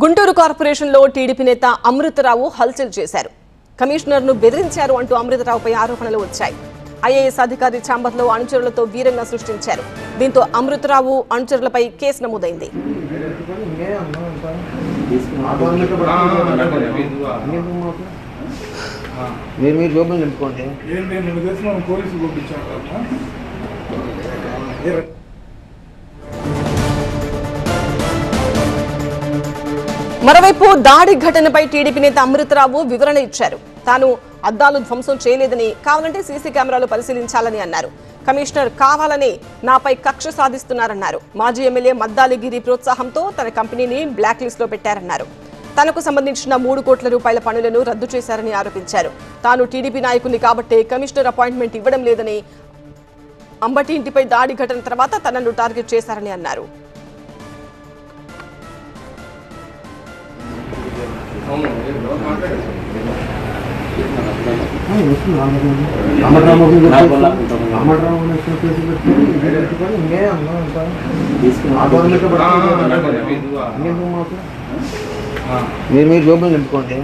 గుంటూరు కార్పొరేషన్లో టీడీపీ నేత అమృతరావు హల్చల్ చేశారు. కమిషనర్ను బెదిరించారు అంటూ అమృతరావుపై ఆరోపణలు వచ్చాయి. ఐఏఎస్ అధికారి ఛాంబర్లో అనుచరులతో వీరంగా సృష్టించారు. దీంతో అమృతరావు అనుచరులపై కేసు నమోదైంది. మరోవైపు దాడి ఘటనపై టీడీపీ నేత అమృతరావు వివరణ ఇచ్చారు. తాను అద్దాలు ధ్వంసం చేయలేదని, కావాలంటే సీసీ కెమెరాలు పరిశీలించాలని అన్నారు. కమిషనర్ కావాలని నాపై కక్ష సాధిస్తున్నారన్నారు. మాజీ ఎమ్మెల్యే మద్దాలిగిరి ప్రోత్సాహంతో తన కంపెనీని బ్లాక్ లిస్ట్ లో పెట్టారన్నారు. తనకు సంబంధించిన 3 కోట్ల రూపాయల పనులను రద్దు చేశారని ఆరోపించారు. తాను టీడీపీ నాయకుని కాబట్టే కమిషనర్ అపాయింట్మెంట్ ఇవ్వడం లేదని, అంబటి ఇంటిపై దాడి ఘటన తర్వాత తనను టార్గెట్ చేశారని అన్నారు. మీరు జోబులు నింపుకోండి.